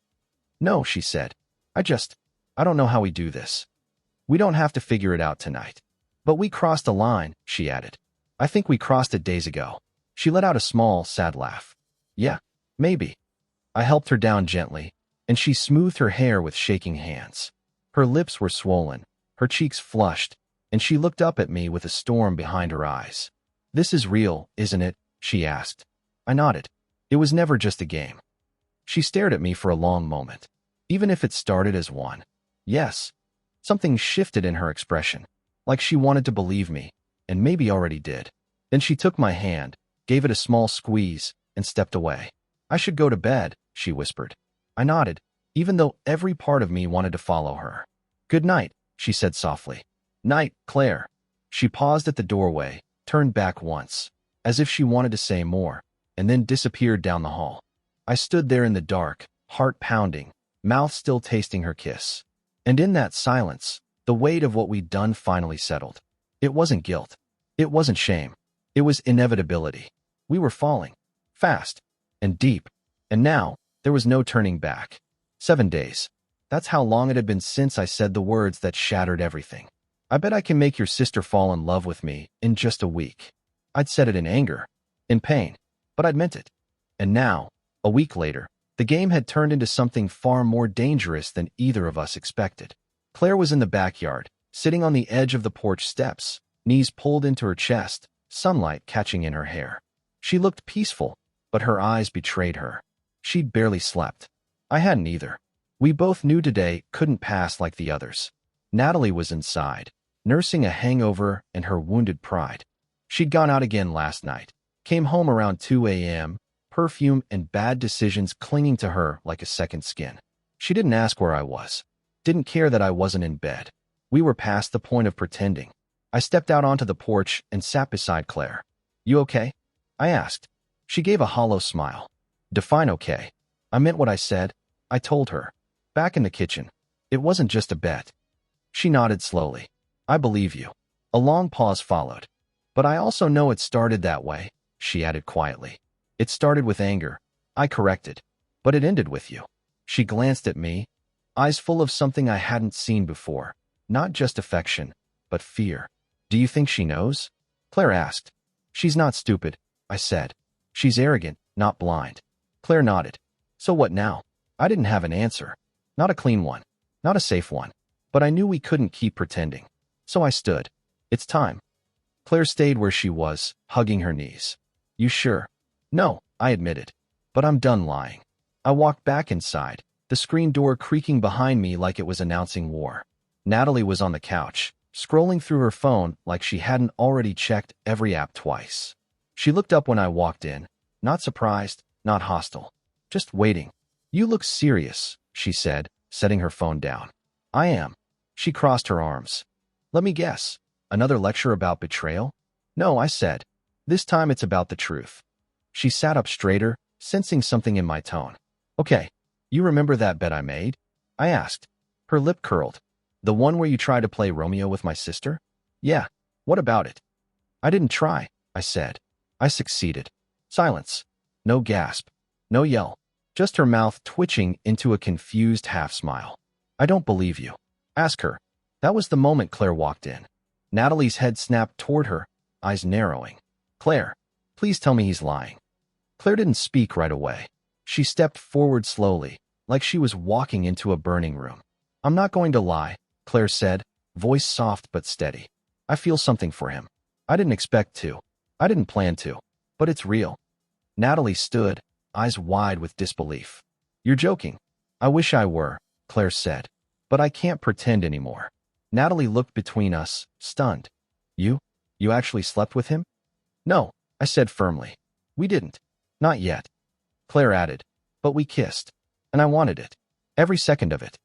No, she said. I don't know how we do this. We don't have to figure it out tonight. But we crossed a line, she added. I think we crossed it days ago. She let out a small, sad laugh. Yeah, maybe. I helped her down gently, and she smoothed her hair with shaking hands. Her lips were swollen, her cheeks flushed, and she looked up at me with a storm behind her eyes. This is real, isn't it? She asked. I nodded. It was never just a game. She stared at me for a long moment. Even if it started as one. Yes. Something shifted in her expression, like she wanted to believe me, and maybe already did. Then she took my hand, gave it a small squeeze, and stepped away. I should go to bed, she whispered. I nodded, even though every part of me wanted to follow her. Good night, she said softly. Night, Claire. She paused at the doorway, turned back once, as if she wanted to say more, and then disappeared down the hall. I stood there in the dark, heart pounding, mouth still tasting her kiss. And in that silence, the weight of what we'd done finally settled. It wasn't guilt. It wasn't shame. It was inevitability. We were falling. Fast. And deep. And now, there was no turning back. 7 days. That's how long it had been since I said the words that shattered everything. I bet I can make your sister fall in love with me in just a week. I'd said it in anger, in pain, but I'd meant it. And now, a week later, the game had turned into something far more dangerous than either of us expected. Claire was in the backyard, sitting on the edge of the porch steps, knees pulled into her chest, sunlight catching in her hair. She looked peaceful, but her eyes betrayed her. She'd barely slept. I hadn't either. We both knew today couldn't pass like the others. Natalie was inside, nursing a hangover and her wounded pride. She'd gone out again last night, came home around 2 a.m., perfume and bad decisions clinging to her like a second skin. She didn't ask where I was, didn't care that I wasn't in bed. We were past the point of pretending. I stepped out onto the porch and sat beside Claire. You okay? I asked. She gave a hollow smile. Define okay. I meant what I said. I told her. Back in the kitchen. It wasn't just a bet. She nodded slowly. I believe you. A long pause followed. But I also know it started that way, she added quietly. It started with anger. I corrected. But it ended with you. She glanced at me, eyes full of something I hadn't seen before. Not just affection, but fear. Do you think she knows? Claire asked. She's not stupid, I said. She's arrogant, not blind. Claire nodded. So what now? I didn't have an answer. Not a clean one. Not a safe one. But I knew we couldn't keep pretending. So I stood. It's time. Claire stayed where she was, hugging her knees. You sure? No, I admitted. But I'm done lying. I walked back inside, the screen door creaking behind me like it was announcing war. Natalie was on the couch, scrolling through her phone like she hadn't already checked every app twice. She looked up when I walked in, not surprised, not hostile, just waiting. "You look serious," she said, setting her phone down. "I am." She crossed her arms. "Let me guess. Another lecture about betrayal?" "No," I said. "This time it's about the truth." She sat up straighter, sensing something in my tone. "Okay, you remember that bet I made?" I asked. Her lip curled. "The one where you tried to play Romeo with my sister?" "Yeah. What about it?" "I didn't try," I said. "I succeeded." Silence. No gasp. No yell. Just her mouth twitching into a confused half-smile. "I don't believe you." "Ask her." That was the moment Claire walked in. Natalie's head snapped toward her, eyes narrowing. "Claire, please tell me he's lying." Claire didn't speak right away. She stepped forward slowly, like she was walking into a burning room. "I'm not going to lie," Claire said, voice soft but steady. "I feel something for him. I didn't expect to. I didn't plan to. But it's real." Natalie stood, eyes wide with disbelief. "You're joking." "I wish I were," Claire said. "But I can't pretend anymore." Natalie looked between us, stunned. You actually slept with him?" "No," I said firmly. "We didn't. Not yet." Claire added, "But we kissed. And I wanted it. Every second of it."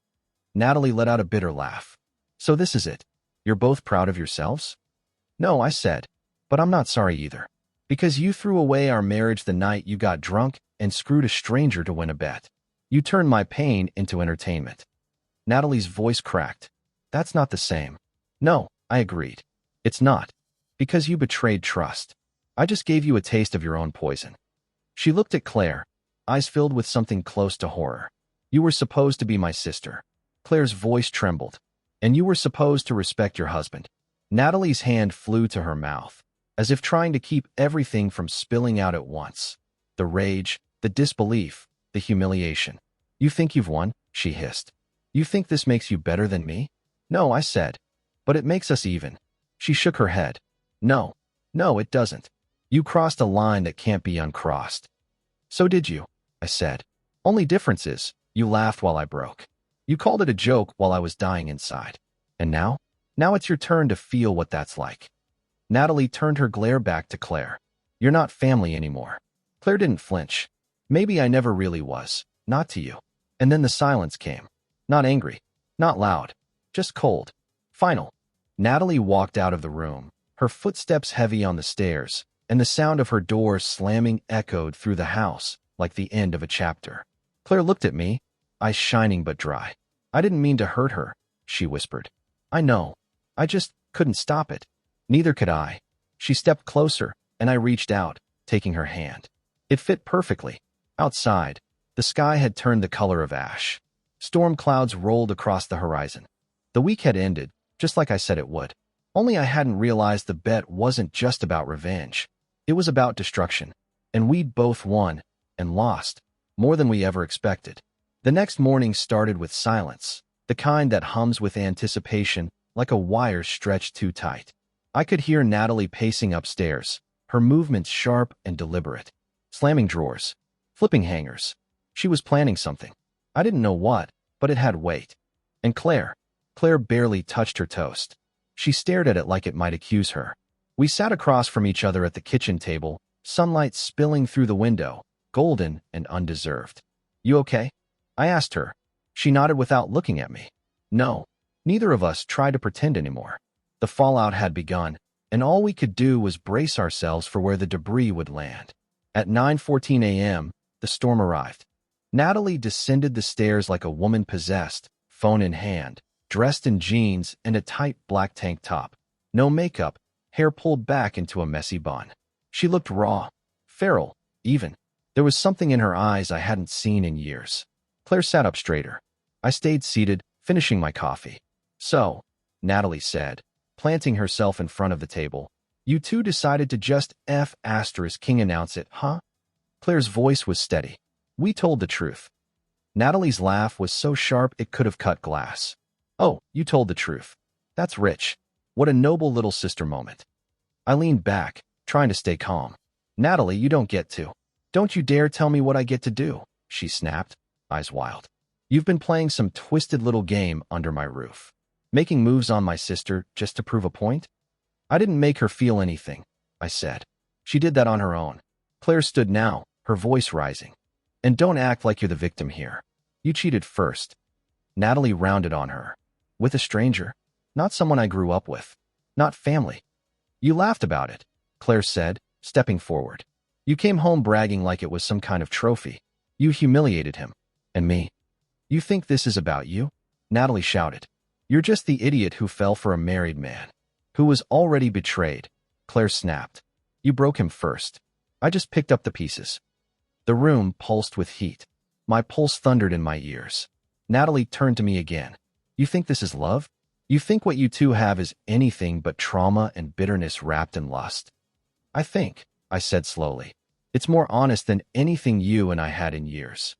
Natalie let out a bitter laugh. "So this is it. You're both proud of yourselves?" "No," I said. "But I'm not sorry either. Because you threw away our marriage the night you got drunk and screwed a stranger to win a bet. You turned my pain into entertainment." Natalie's voice cracked. "That's not the same." "No," I agreed. "It's not. Because you betrayed trust. I just gave you a taste of your own poison." She looked at Claire, eyes filled with something close to horror. "You were supposed to be my sister." Claire's voice trembled. "And you were supposed to respect your husband." Natalie's hand flew to her mouth, as if trying to keep everything from spilling out at once. The rage, the disbelief, the humiliation. "You think you've won?" she hissed. "You think this makes you better than me?" "No," I said. "But it makes us even." She shook her head. No, it doesn't. You crossed a line that can't be uncrossed." "So did you," I said. "Only difference is, you laughed while I broke. You called it a joke while I was dying inside. And now? Now it's your turn to feel what that's like." Natalie turned her glare back to Claire. "You're not family anymore." Claire didn't flinch. "Maybe I never really was. Not to you." And then the silence came. Not angry. Not loud. Just cold. Final. Natalie walked out of the room, her footsteps heavy on the stairs, and the sound of her door slamming echoed through the house like the end of a chapter. Claire looked at me, eyes shining but dry. "I didn't mean to hurt her," she whispered. "I know. I just couldn't stop it." Neither could I. She stepped closer, and I reached out, taking her hand. It fit perfectly. Outside, the sky had turned the color of ash. Storm clouds rolled across the horizon. The week had ended, just like I said it would. Only I hadn't realized the bet wasn't just about revenge. It was about destruction. And we'd both won, and lost, more than we ever expected. The next morning started with silence, the kind that hums with anticipation like a wire stretched too tight. I could hear Natalie pacing upstairs, her movements sharp and deliberate. Slamming drawers, flipping hangers. She was planning something. I didn't know what, but it had weight. And Claire barely touched her toast. She stared at it like it might accuse her. We sat across from each other at the kitchen table, sunlight spilling through the window, golden and undeserved. "You okay?" I asked her. She nodded without looking at me. No, neither of us tried to pretend anymore. The fallout had begun, and all we could do was brace ourselves for where the debris would land. At 9:14 a.m., the storm arrived. Natalie descended the stairs like a woman possessed, phone in hand, dressed in jeans and a tight black tank top. No makeup, hair pulled back into a messy bun. She looked raw, feral, even. There was something in her eyes I hadn't seen in years. Claire sat up straighter. I stayed seated, finishing my coffee. "So," Natalie said, planting herself in front of the table, "you two decided to just King announce it, huh?" Claire's voice was steady. "We told the truth." Natalie's laugh was so sharp it could have cut glass. "Oh, you told the truth. That's rich. What a noble little sister moment." I leaned back, trying to stay calm. "Natalie, you don't get to. Don't you dare tell me what I get to do," she snapped, eyes wild. "You've been playing some twisted little game under my roof." Making moves on my sister just to prove a point? I didn't make her feel anything, I said. She did that on her own. Claire stood now, her voice rising. And don't act like you're the victim here. You cheated first. Natalie rounded on her. With a stranger. Not someone I grew up with. Not family. You laughed about it, Claire said, stepping forward. You came home bragging like it was some kind of trophy. You humiliated him. And me. You think this is about you? Natalie shouted. You're just the idiot who fell for a married man. Who was already betrayed. Claire snapped. You broke him first. I just picked up the pieces. The room pulsed with heat. My pulse thundered in my ears. Natalie turned to me again. You think this is love? You think what you two have is anything but trauma and bitterness wrapped in lust? I think, I said slowly, it's more honest than anything you and I had in years.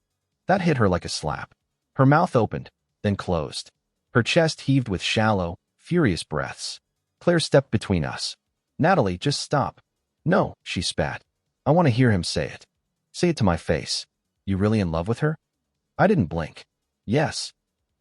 That hit her like a slap. Her mouth opened, then closed. Her chest heaved with shallow, furious breaths. Claire stepped between us. Natalie, just stop. No, she spat. I want to hear him say it. Say it to my face. You really in love with her? I didn't blink. Yes.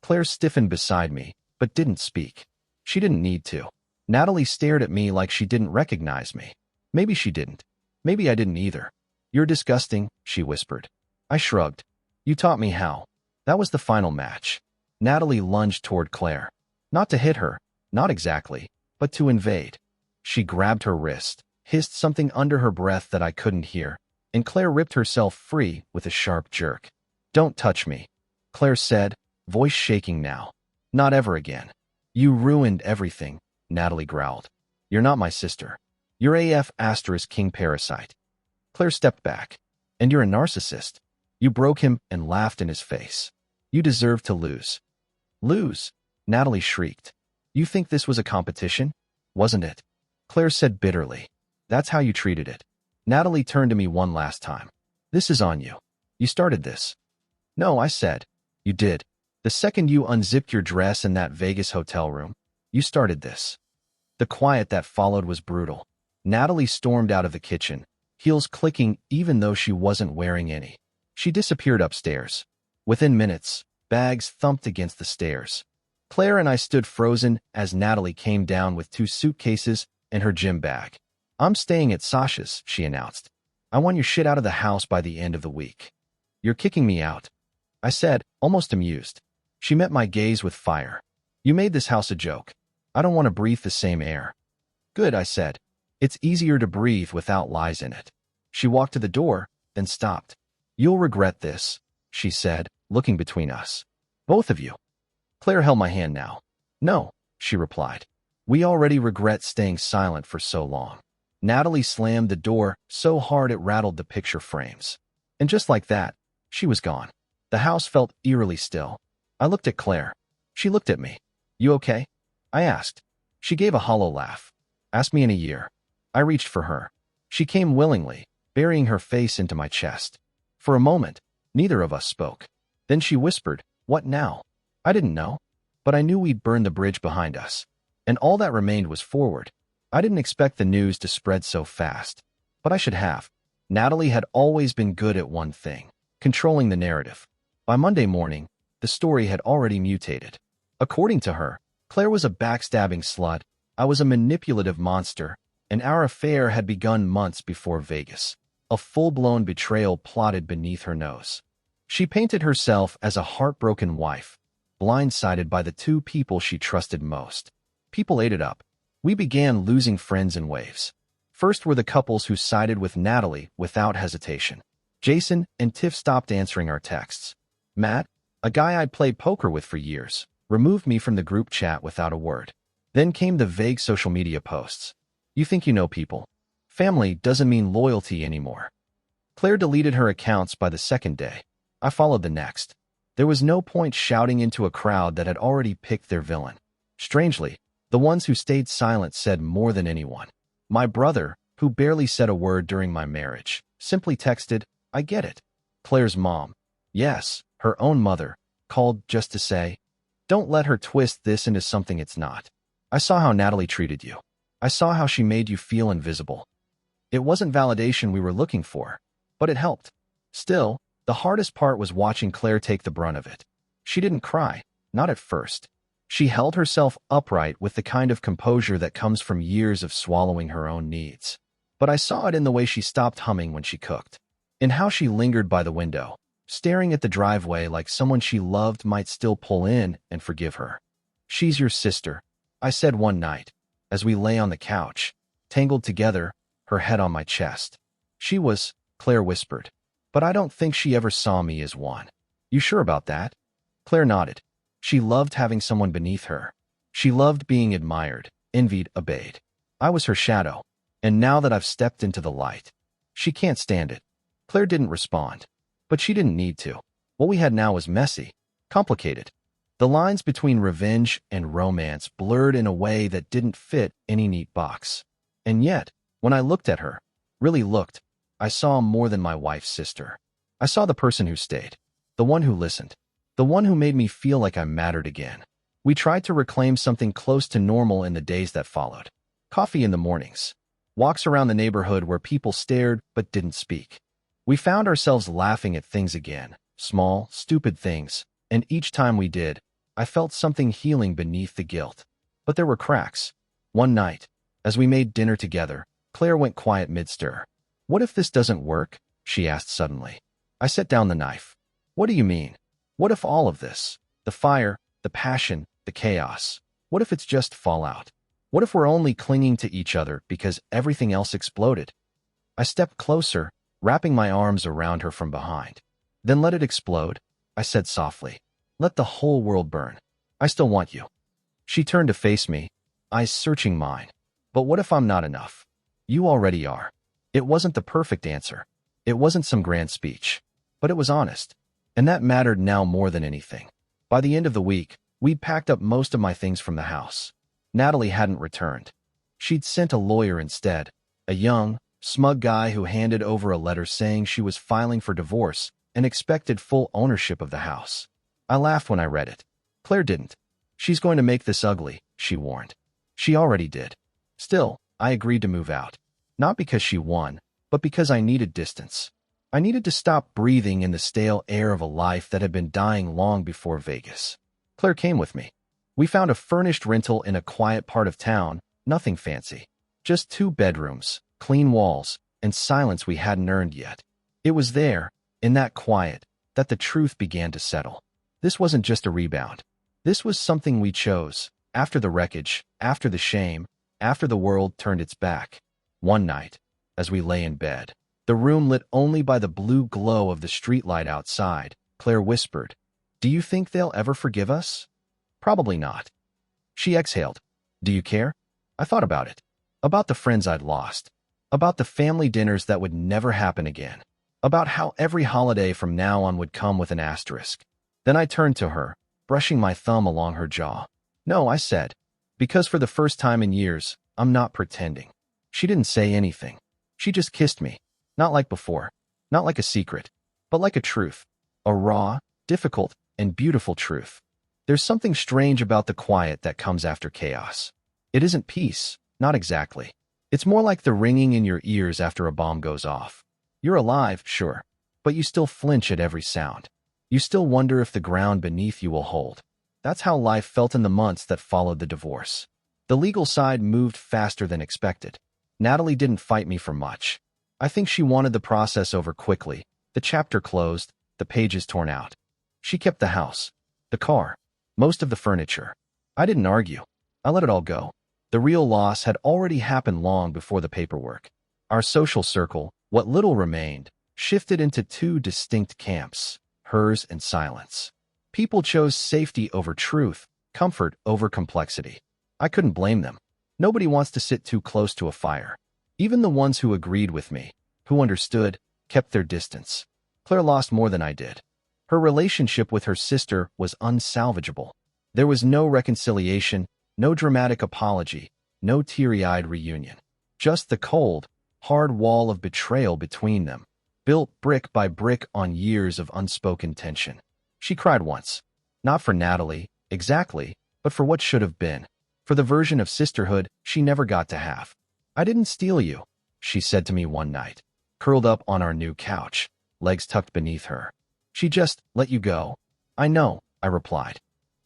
Claire stiffened beside me, but didn't speak. She didn't need to. Natalie stared at me like she didn't recognize me. Maybe she didn't. Maybe I didn't either. You're disgusting, she whispered. I shrugged. You taught me how. That was the final match. Natalie lunged toward Claire. Not to hit her, not exactly, but to invade. She grabbed her wrist, hissed something under her breath that I couldn't hear, and Claire ripped herself free with a sharp jerk. Don't touch me, Claire said, voice shaking now. Not ever again. You ruined everything, Natalie growled. You're not my sister. You're AF * king parasite. Claire stepped back. And you're a narcissist. You broke him and laughed in his face. You deserve to lose. Lose? Natalie shrieked. You think this was a competition? Wasn't it? Claire said bitterly. That's how you treated it. Natalie turned to me one last time. This is on you. You started this. No, I said. You did. The second you unzipped your dress in that Vegas hotel room, you started this. The quiet that followed was brutal. Natalie stormed out of the kitchen, heels clicking even though she wasn't wearing any. She disappeared upstairs. Within minutes, bags thumped against the stairs. Claire and I stood frozen as Natalie came down with 2 suitcases and her gym bag. I'm staying at Sasha's, she announced. I want your shit out of the house by the end of the week. You're kicking me out, I said, almost amused. She met my gaze with fire. You made this house a joke. I don't want to breathe the same air. Good, I said. It's easier to breathe without lies in it. She walked to the door, then stopped. You'll regret this, she said, looking between us. Both of you. Claire held my hand now. No, she replied. We already regret staying silent for so long. Natalie slammed the door so hard it rattled the picture frames. And just like that, she was gone. The house felt eerily still. I looked at Claire. She looked at me. You okay? I asked. She gave a hollow laugh. Ask me in a year. I reached for her. She came willingly, burying her face into my chest. For a moment, neither of us spoke. Then she whispered, What now? I didn't know. But I knew we'd burned the bridge behind us. And all that remained was forward. I didn't expect the news to spread so fast. But I should have. Natalie had always been good at one thing, controlling the narrative. By Monday morning, the story had already mutated. According to her, Claire was a backstabbing slut, I was a manipulative monster, and our affair had begun months before Vegas. A full-blown betrayal plotted beneath her nose. She painted herself as a heartbroken wife, blindsided by the 2 people she trusted most. People ate it up. We began losing friends in waves. First were the couples who sided with Natalie without hesitation. Jason and Tiff stopped answering our texts. Matt, a guy I'd played poker with for years, removed me from the group chat without a word. Then came the vague social media posts. You think you know people. Family doesn't mean loyalty anymore. Claire deleted her accounts by the second day. I followed the next. There was no point shouting into a crowd that had already picked their villain. Strangely, the ones who stayed silent said more than anyone. My brother, who barely said a word during my marriage, simply texted, I get it. Claire's mom, yes, her own mother, called just to say, don't let her twist this into something it's not. I saw how Natalie treated you. I saw how she made you feel invisible. It wasn't validation we were looking for, but it helped. Still, the hardest part was watching Claire take the brunt of it. She didn't cry, not at first. She held herself upright with the kind of composure that comes from years of swallowing her own needs. But I saw it in the way she stopped humming when she cooked, in how she lingered by the window, staring at the driveway like someone she loved might still pull in and forgive her. "She's your sister," I said one night, as we lay on the couch, tangled together, her head on my chest. "She was," Claire whispered, "but I don't think she ever saw me as one." "You sure about that?" Claire nodded. She loved having someone beneath her. She loved being admired, envied, obeyed. I was her shadow, and now that I've stepped into the light, she can't stand it. Claire didn't respond, but she didn't need to. What we had now was messy, complicated. The lines between revenge and romance blurred in a way that didn't fit any neat box. And yet, when I looked at her, really looked, I saw more than my wife's sister. I saw the person who stayed, the one who listened, the one who made me feel like I mattered again. We tried to reclaim something close to normal in the days that followed. Coffee in the mornings, walks around the neighborhood where people stared but didn't speak. We found ourselves laughing at things again, small, stupid things, and each time we did, I felt something healing beneath the guilt. But there were cracks. One night, as we made dinner together, Claire went quiet mid-stir. "What if this doesn't work?" she asked suddenly. I set down the knife. "What do you mean? What if all of this, the fire, the passion, the chaos, what if it's just fallout? What if we're only clinging to each other because everything else exploded?" I stepped closer, wrapping my arms around her from behind. "Then let it explode," I said softly. "Let the whole world burn. I still want you." She turned to face me, eyes searching mine. "But what if I'm not enough?" "You already are." It wasn't the perfect answer. It wasn't some grand speech. But it was honest. And that mattered now more than anything. By the end of the week, we'd packed up most of my things from the house. Natalie hadn't returned. She'd sent a lawyer instead, a young, smug guy who handed over a letter saying she was filing for divorce and expected full ownership of the house. I laughed when I read it. Claire didn't. "She's going to make this ugly," she warned. She already did. Still, I agreed to move out. Not because she won, but because I needed distance. I needed to stop breathing in the stale air of a life that had been dying long before Vegas. Claire came with me. We found a furnished rental in a quiet part of town, nothing fancy. Just 2 bedrooms, clean walls, and silence we hadn't earned yet. It was there, in that quiet, that the truth began to settle. This wasn't just a rebound. This was something we chose, after the wreckage, after the shame, after the world turned its back. One night, as we lay in bed, the room lit only by the blue glow of the streetlight outside, Claire whispered, "Do you think they'll ever forgive us?" "Probably not." She exhaled. "Do you care?" I thought about it. About the friends I'd lost. About the family dinners that would never happen again. About how every holiday from now on would come with an asterisk. Then I turned to her, brushing my thumb along her jaw. "No," I said, "because for the first time in years, I'm not pretending." She didn't say anything. She just kissed me. Not like before. Not like a secret. But like a truth. A raw, difficult, and beautiful truth. There's something strange about the quiet that comes after chaos. It isn't peace. Not exactly. It's more like the ringing in your ears after a bomb goes off. You're alive, sure, but you still flinch at every sound. You still wonder if the ground beneath you will hold. That's how life felt in the months that followed the divorce. The legal side moved faster than expected. Natalie didn't fight me for much. I think she wanted the process over quickly, the chapter closed, the pages torn out. She kept the house, the car, most of the furniture. I didn't argue. I let it all go. The real loss had already happened long before the paperwork. Our social circle, what little remained, shifted into 2 distinct camps, hers and silence. People chose safety over truth, comfort over complexity. I couldn't blame them. Nobody wants to sit too close to a fire. Even the ones who agreed with me, who understood, kept their distance. Claire lost more than I did. Her relationship with her sister was unsalvageable. There was no reconciliation, no dramatic apology, no teary-eyed reunion. Just the cold, hard wall of betrayal between them, built brick by brick on years of unspoken tension. She cried once. Not for Natalie, exactly, but for what should have been. For the version of sisterhood she never got to have. "I didn't steal you," she said to me one night, curled up on our new couch, legs tucked beneath her. "She just let you go." "I know," I replied.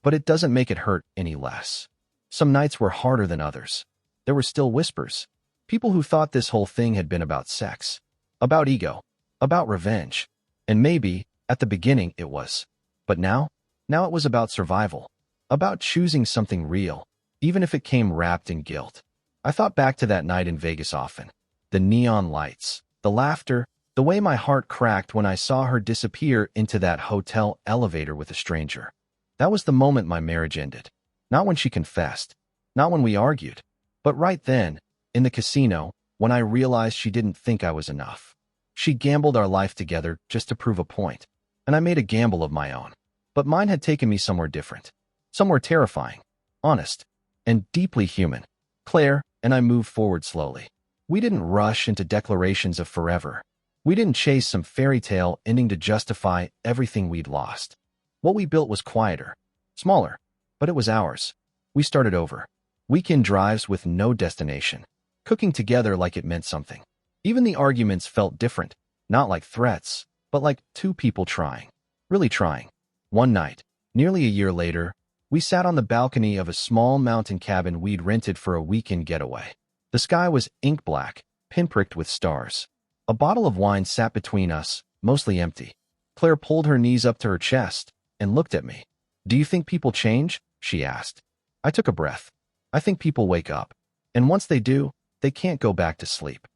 but it doesn't make it hurt any less. Some nights were harder than others. There were still whispers. People who thought this whole thing had been about sex, about ego, about revenge. And maybe, at the beginning, it was. But now it was about survival, about choosing something real, even if it came wrapped in guilt. I thought back to that night in Vegas often. The neon lights, the laughter, the way my heart cracked when I saw her disappear into that hotel elevator with a stranger. That was the moment my marriage ended. Not when she confessed, not when we argued, but right then, in the casino, when I realized she didn't think I was enough. She gambled our life together just to prove a point, and I made a gamble of my own. But mine had taken me somewhere different, somewhere terrifying, honest, and deeply human. Claire and I moved forward slowly. We didn't rush into declarations of forever. We didn't chase some fairy tale ending to justify everything we'd lost. What we built was quieter, smaller, but it was ours. We started over. Weekend drives with no destination, cooking together like it meant something. Even the arguments felt different, not like threats, but like two people trying, really trying. One night, nearly a year later, we sat on the balcony of a small mountain cabin we'd rented for a weekend getaway. The sky was ink black, pinpricked with stars. A bottle of wine sat between us, mostly empty. Claire pulled her knees up to her chest and looked at me. "Do you think people change?" she asked. I took a breath. "I think people wake up, and once they do, they can't go back to sleep."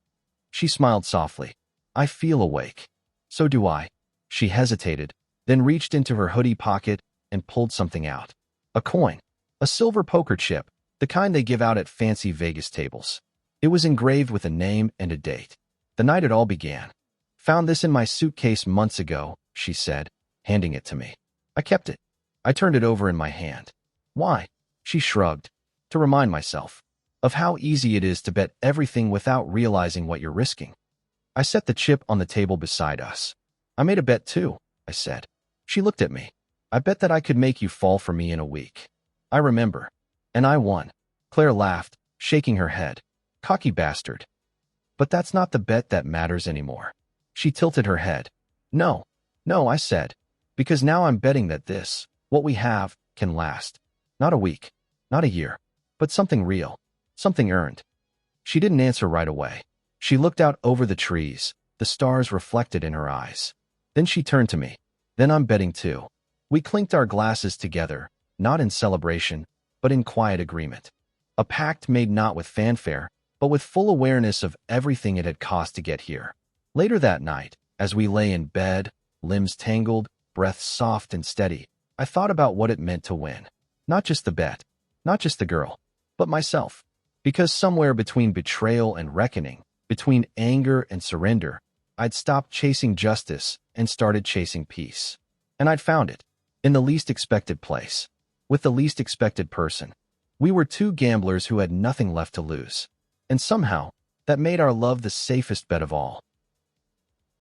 She smiled softly. "I feel awake." "So do I." She hesitated, then reached into her hoodie pocket and pulled something out. A coin. A silver poker chip, the kind they give out at fancy Vegas tables. It was engraved with a name and a date. The night it all began. "Found this in my suitcase months ago," she said, handing it to me. I kept it. I turned it over in my hand. "Why?" She shrugged. "To remind myself of how easy it is to bet everything without realizing what you're risking." I set the chip on the table beside us. "I made a bet too," I said. She looked at me. "I bet that I could make you fall for me in a week." "I remember. And I won." Claire laughed, shaking her head. "Cocky bastard." "But that's not the bet that matters anymore." She tilted her head. No, I said. "Because now I'm betting that this, what we have, can last. Not a week, not a year, but something real, something earned." She didn't answer right away. She looked out over the trees, the stars reflected in her eyes. Then she turned to me. "Then I'm betting too." We clinked our glasses together, not in celebration, but in quiet agreement. A pact made not with fanfare, but with full awareness of everything it had cost to get here. Later that night, as we lay in bed, limbs tangled, breath soft and steady, I thought about what it meant to win. Not just the bet, not just the girl, but myself. Because somewhere between betrayal and reckoning, between anger and surrender, I'd stopped chasing justice and started chasing peace. And I'd found it, in the least expected place, with the least expected person. We were two gamblers who had nothing left to lose. And somehow, that made our love the safest bet of all.